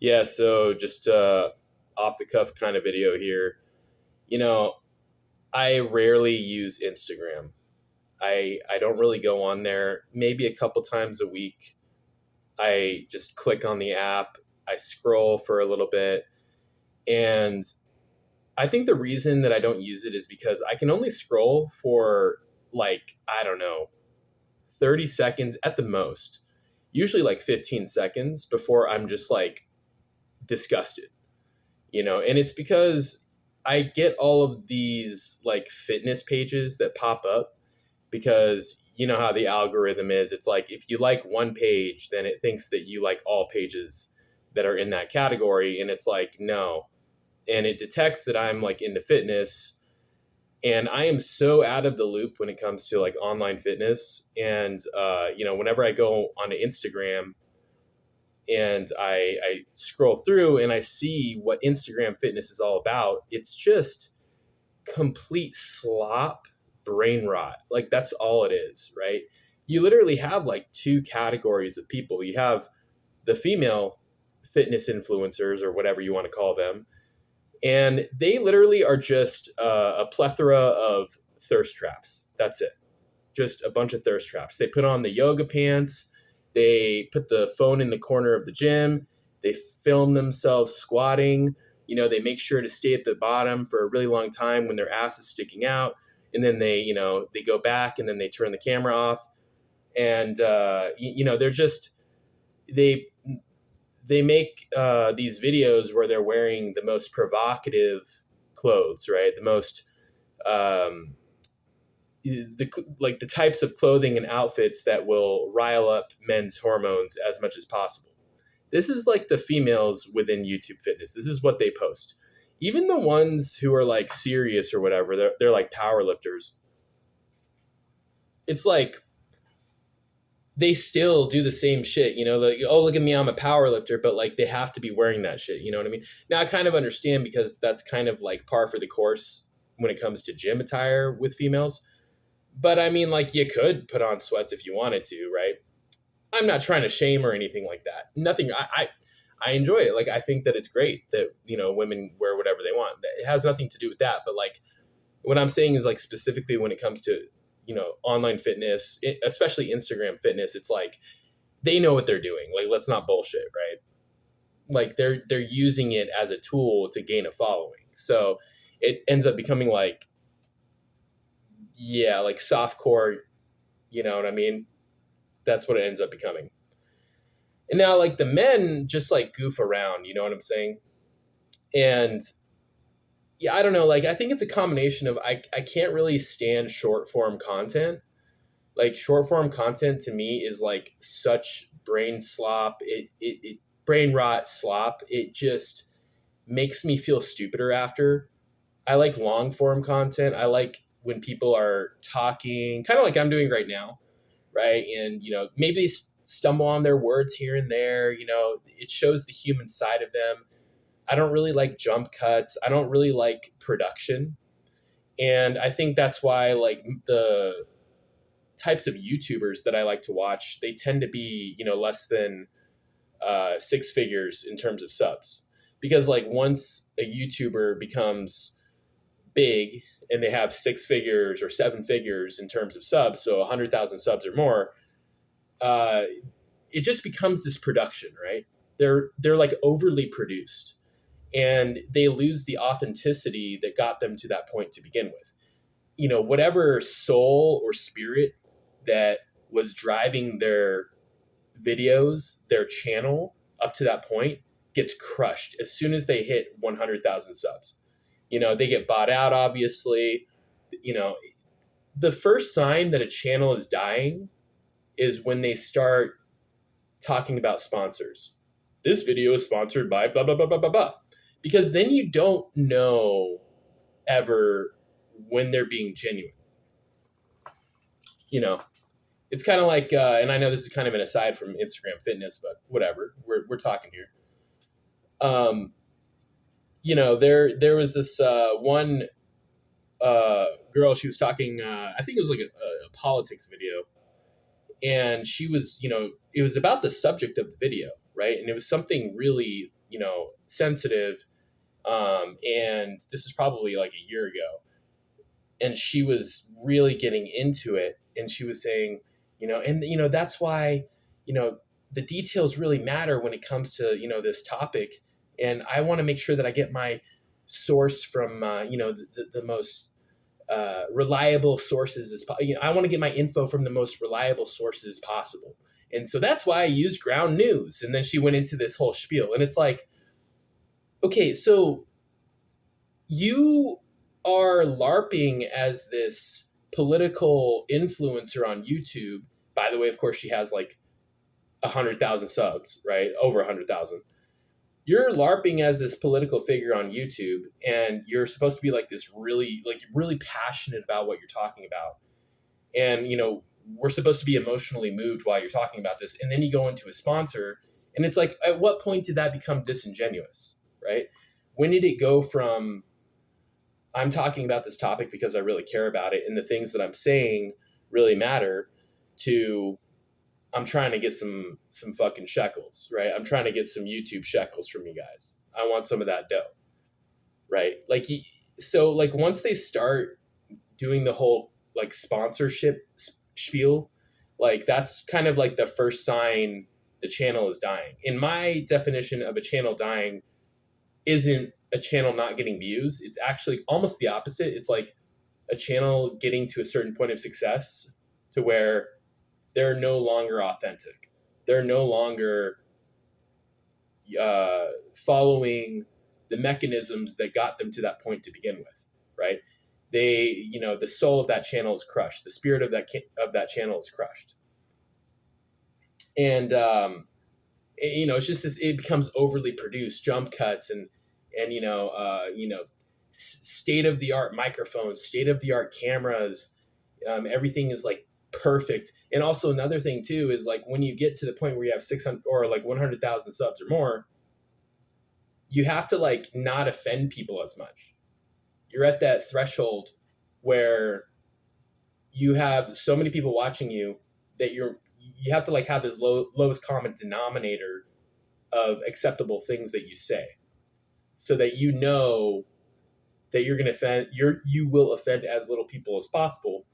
Yeah, so just off the cuff kind of video here. You know, I rarely use Instagram. I don't really go on there. Maybe a couple times a week. I just click on the app, I scroll for a little bit, and I think the reason that I don't use it is because I can only scroll for like, I don't know, 30 seconds at the most. Usually like 15 seconds before I'm just like disgusted. And it's because I get all of these like fitness pages that pop up because you know how the algorithm is. It's like if you like one page, then it thinks that you like all pages that are in that category. And it's like, no. And it detects that I'm like into fitness. And I am so out of the loop when it comes to like online fitness. And, whenever I go onto Instagram, and I scroll through and I see what Instagram fitness is all about, it's just complete slop, brain rot. Like that's all it is, right? You literally have like two categories of people. You have the female fitness influencers or whatever you want to call them, and they literally are just a plethora of thirst traps. That's it, just a bunch of thirst traps. They put on the yoga pants, they put the phone in the corner of the gym, they film themselves squatting. They make sure to stay at the bottom for a really long time when their ass is sticking out, and then they go back and then they turn the camera off, and they're just they they make these videos where they're wearing the most provocative clothes, right? The most um, the types of clothing and outfits that will rile up men's hormones as much as possible. This is like the females within YouTube fitness. This is what they post. Even the ones who are like serious or whatever, they're like power lifters. It's like they still do the same shit, like, oh, look at me, I'm a power lifter, but like they have to be wearing that shit. You know what I mean? Now I kind of understand because that's kind of like par for the course when it comes to gym attire with females. But I mean, like, you could put on sweats if you wanted to, right? I'm not trying to shame or anything like that. Nothing. I enjoy it. Like, I think that it's great that women wear whatever they want. It has nothing to do with that. But like, what I'm saying is like specifically when it comes to online fitness, especially Instagram fitness, it's like they know what they're doing. Like, let's not bullshit, right? Like they're using it as a tool to gain a following. So it ends up becoming like, yeah, like softcore. You know what I mean? That's what it ends up becoming. And now like the men just like goof around, you know what I'm saying? And yeah, I don't know, like I think it's a combination of I can't really stand short form content. Like short form content to me is like such brain slop. It brain rot slop. It just makes me feel stupider after. I like long form content. I like when people are talking, kind of like I'm doing right now, right? And maybe they stumble on their words here and there. It shows the human side of them. I don't really like jump cuts. I don't really like production, and I think that's why like the types of YouTubers that I like to watch, they tend to be less than six figures in terms of subs, because like once a YouTuber becomes big and they have six figures or seven figures in terms of subs, so 100,000 subs or more, uh, it just becomes this production, right? They're like overly produced, and they lose the authenticity that got them to that point to begin with. Whatever soul or spirit that was driving their videos, their channel up to that point gets crushed as soon as they hit 100,000 subs. They get bought out, obviously. You know, the first sign that a channel is dying is when they start talking about sponsors. This video is sponsored by blah, blah, blah, blah, blah, blah. Because then you don't know ever when they're being genuine. It's kind of like, and I know this is kind of an aside from Instagram fitness, but whatever, we're talking here. There was this one girl, she was talking, I think it was like a politics video, and she was, it was about the subject of the video, right? And it was something really, sensitive. And this is probably like a year ago, and she was really getting into it, and she was saying, that's why, you know, the details really matter when it comes to, this topic. And I want to make sure that I get my source from, the most reliable sources I want to get my info from the most reliable sources possible. And so that's why I use ground news. And then she went into this whole spiel, and it's like, okay, so you are LARPing as this political influencer on YouTube. By the way, of course, she has like 100,000 subs, right? Over 100,000. You're LARPing as this political figure on YouTube, and you're supposed to be like this really passionate about what you're talking about. And, we're supposed to be emotionally moved while you're talking about this. And then you go into a sponsor, and it's like, at what point did that become disingenuous, right? When did it go from, I'm talking about this topic because I really care about it, and the things that I'm saying really matter, to I'm trying to get some fucking shekels, right? I'm trying to get some YouTube shekels from you guys. I want some of that dough, right? So like once they start doing the whole like sponsorship spiel, like that's kind of like the first sign the channel is dying. In my definition of a channel dying isn't a channel not getting views. It's actually almost the opposite. It's like a channel getting to a certain point of success to where they're no longer authentic. They're no longer following the mechanisms that got them to that point to begin with, right? They, the soul of that channel is crushed. The spirit of that channel is crushed. And, it's just this, it becomes overly produced jump cuts and state of the art microphones, state of the art cameras. Everything is like perfect. And also another thing too is like when you get to the point where you have 600 or like 100,000 subs or more, you have to like not offend people as much. You're at that threshold where you have so many people watching you that you have to like have this lowest common denominator of acceptable things that you say, so that that you're going to offend, you will offend as little people as possible,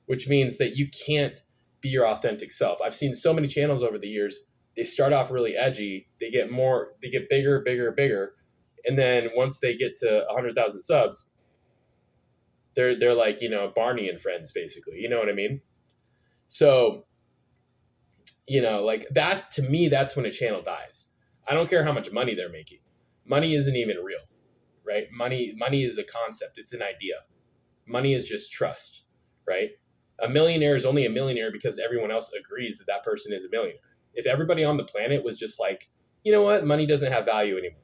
which means that you can't be your authentic self. I've seen so many channels over the years. They start off really edgy. They get bigger. And then once they get to 100,000 subs, they're like, Barney and Friends, basically. You know what I mean? So, like that, to me, that's when a channel dies. I don't care how much money they're making. Money isn't even real, right? Money is a concept. It's an idea. Money is just trust, right? A millionaire is only a millionaire because everyone else agrees that that person is a millionaire. If everybody on the planet was just like, you know what, money doesn't have value anymore.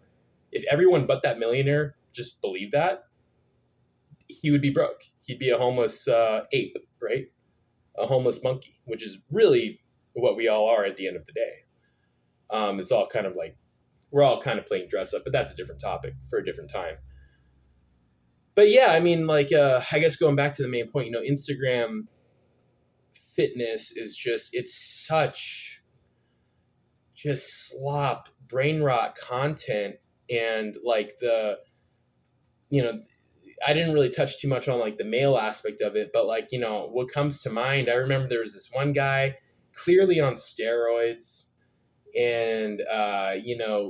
If everyone but that millionaire just believed that, he would be broke. He'd be a homeless ape, right? A homeless monkey, which is really what we all are at the end of the day. It's all kind of like, we're all kind of playing dress up, but that's a different topic for a different time. But yeah, I mean, like, I guess going back to the main point, Instagram fitness is just, it's such just slop, brain rot content. And like I didn't really touch too much on like the male aspect of it, but like, what comes to mind, I remember there was this one guy clearly on steroids, and,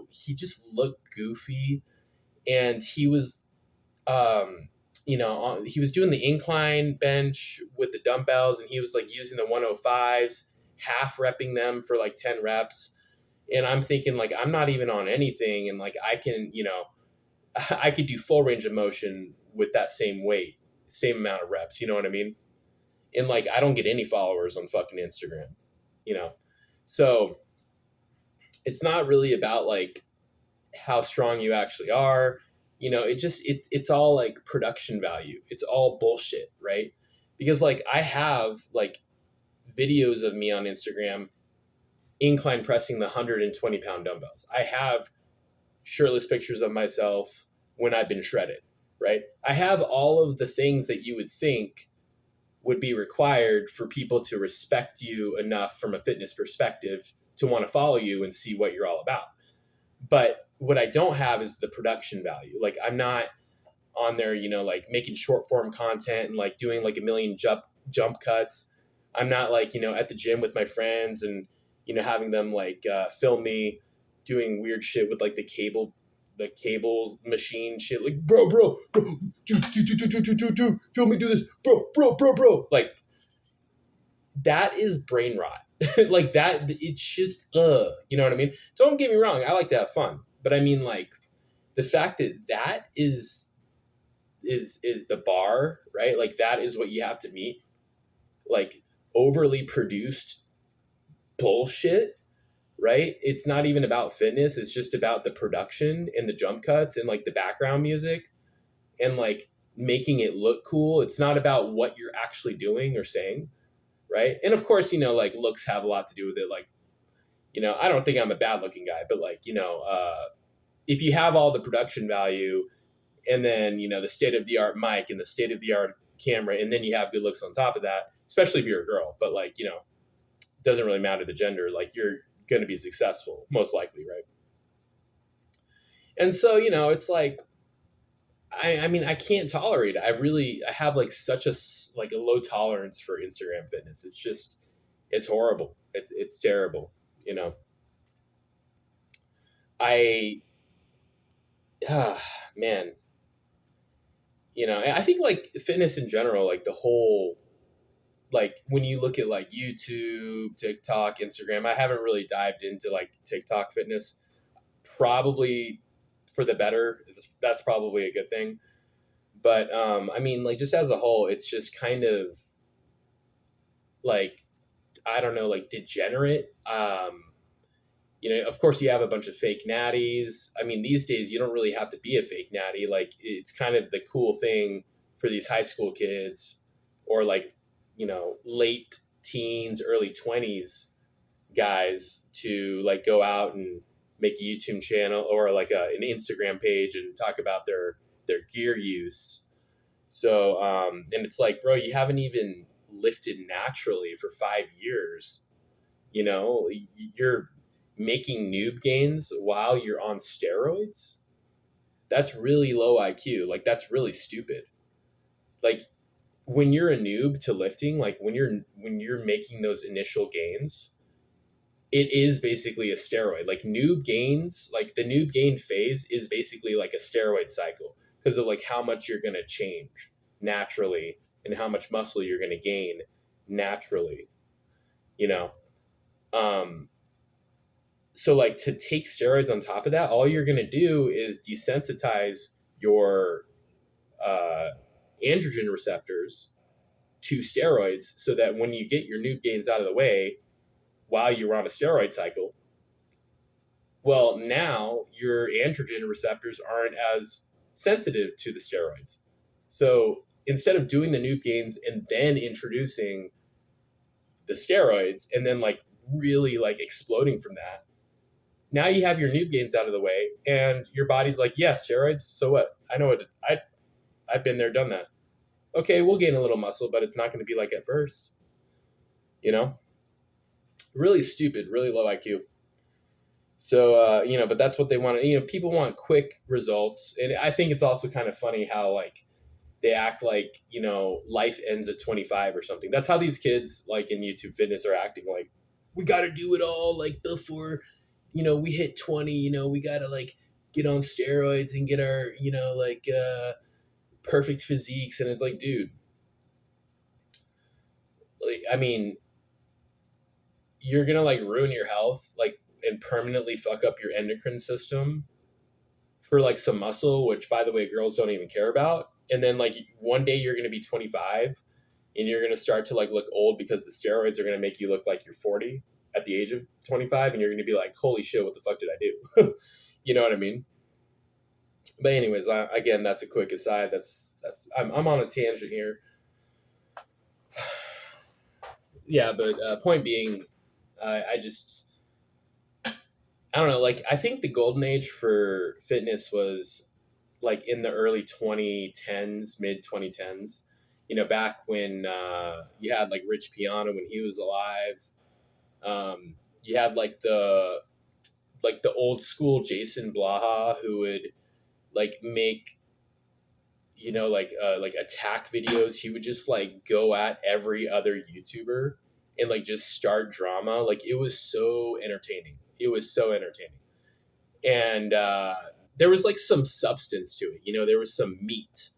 he just looked goofy, and he was, he was doing the incline bench with the dumbbells, and he was like using the 105s, half repping them for like 10 reps. And I'm thinking like, I'm not even on anything. And like, I can, I could do full range of motion with that same weight, same amount of reps. You know what I mean? And like, I don't get any followers on fucking Instagram, so it's not really about like how strong you actually are. It's all like production value. It's all bullshit, right? Because like I have like videos of me on Instagram incline pressing the 120-pound dumbbells. I have shirtless pictures of myself when I've been shredded, right? I have all of the things that you would think would be required for people to respect you enough from a fitness perspective to want to follow you and see what you're all about. But what I don't have is the production value. Like I'm not on there, like making short form content and like doing like a million jump cuts. I'm not like, at the gym with my friends and, having them like film me doing weird shit with like the cables machine shit. Like, bro, film me do this, bro. Like, that is brain rot. Like that, it's just, you know what I mean? Don't get me wrong. I like to have fun, but I mean, like, the fact that that is the bar, right? Like that is what you have to meet. Like overly produced bullshit, right? It's not even about fitness. It's just about the production and the jump cuts and like the background music and like making it look cool. It's not about what you're actually doing or saying, right? And of course, like looks have a lot to do with it. Like, I don't think I'm a bad looking guy, but like, if you have all the production value and then the state of the art mic and the state of the art camera, and then you have good looks on top of that, especially if you're a girl, but like it doesn't really matter the gender, like you're going to be successful most likely, right? And so it's like I mean I can't tolerate it. I have like such like a low tolerance for Instagram fitness. It's just it's horrible. It's terrible. you know I man, I think like fitness in general, like the whole, like when you look at like YouTube, TikTok, Instagram, I haven't really dived into like TikTok fitness. Probably for the better. That's probably a good thing. But I mean, like just as a whole, it's just kind of like I don't know, like degenerate. Of course, you have a bunch of fake natties. I mean, these days you don't really have to be a fake natty. Like it's kind of the cool thing for these high school kids, or like late teens, early 20s guys to like go out and make a YouTube channel or like an Instagram page and talk about their gear use. So and it's like, bro, you haven't even lifted naturally for 5 years. You're making noob gains while you're on steroids. That's really low IQ. Like that's really stupid. Like when you're a noob to lifting, like when you're making those initial gains, it is basically a steroid. Like noob gains, like the noob gain phase is basically like a steroid cycle because of like how much you're going to change naturally and how much muscle you're going to gain naturally, you know? Um, so like to take steroids on top of that, all you're going to do is desensitize your uh, androgen receptors to steroids so that when you get your noob gains out of the way while you're on a steroid cycle, well, now your androgen receptors aren't as sensitive to the steroids. So instead of doing the noob gains and then introducing the steroids and then like really like exploding from that, now you have your noob gains out of the way and your body's like, yeah, steroids. So what? I know it. I've been there, done that. Okay, we'll gain a little muscle, but it's not going to be like at first. You know, really stupid, really low IQ. So, but that's what they want. People want quick results. And I think it's also kind of funny how, like, they act like, life ends at 25 or something. That's how these kids, like, in YouTube fitness are acting. Like, we got to do it all, like, before, we hit 20, we got to, like, get on steroids and get our, perfect physiques. And it's like, dude, like, I mean, you're going to, like, ruin your health, like, and permanently fuck up your endocrine system for like some muscle, which by the way, girls don't even care about. And then like one day you're going to be 25 and you're going to start to like look old because the steroids are going to make you look like you're 40 at the age of 25. And you're going to be like, holy shit, what the fuck did I do? You know what I mean? But anyways, again, that's a quick aside. I'm on a tangent here. Yeah. But point being, I don't know. Like, I think the golden age for fitness was like in the early 2010s, mid 2010s. Back when you had like Rich Piana when he was alive. You had like like the old school Jason Blaha who would like make, like attack videos. He would just like go at every other YouTuber and like just start drama. Like it was so entertaining. It was so entertaining. And there was like some substance to it. There was some meat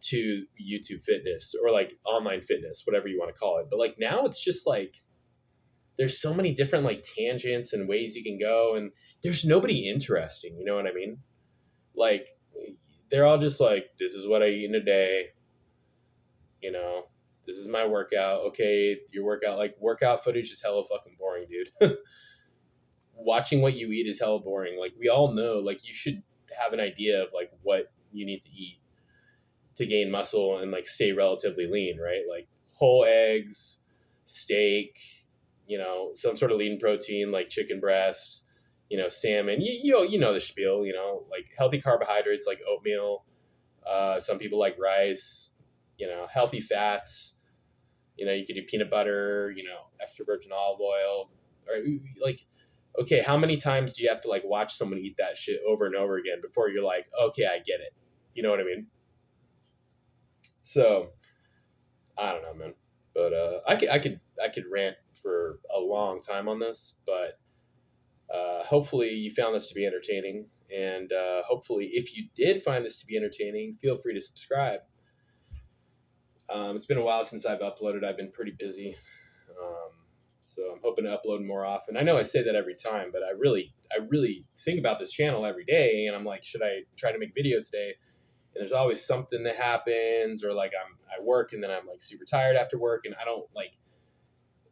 to YouTube fitness or like online fitness, whatever you want to call it. But like now it's just like there's so many different like tangents and ways you can go, and there's nobody interesting. You know what I mean? Like they're all just like, this is what I eat in a day. You know, this is my workout. Okay, your workout, like workout footage is hella fucking boring, dude. Watching what you eat is hella boring. Like we all know, like you should have an idea of like what you need to eat to gain muscle and like stay relatively lean, right? Like whole eggs, steak, some sort of lean protein like chicken breast, salmon. You know the spiel. Like healthy carbohydrates like oatmeal. Some people like rice. Healthy fats. You could do peanut butter. Extra virgin olive oil. Or like, okay, how many times do you have to like watch someone eat that shit over and over again before you're like, okay, I get it. You know what I mean? So I don't know, man. But I could rant for a long time on this, but hopefully you found this to be entertaining, and hopefully if you did find this to be entertaining, feel free to subscribe. It's been a while since I've uploaded. I've been pretty busy, um, so I'm hoping to upload more often. I know I say that every time, but I really think about this channel every day, and I'm like, should I try to make videos today? And there's always something that happens, or like I work and then I'm like super tired after work, and I don't like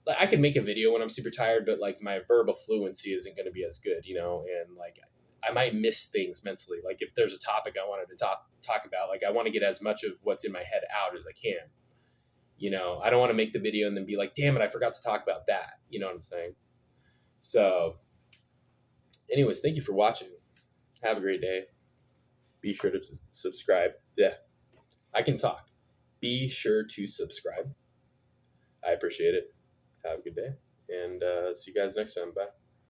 I can make a video when I'm super tired, but like my verbal fluency isn't going to be as good, and like I might miss things mentally. Like if there's a topic I wanted to talk about, like I want to get as much of what's in my head out as I can. I don't want to make the video and then be like, damn it, I forgot to talk about that. You know what I'm saying? So, anyways, thank you for watching. Have a great day. Be sure to subscribe. Yeah, I can talk. Be sure to subscribe. I appreciate it. Have a good day. And see you guys next time. Bye.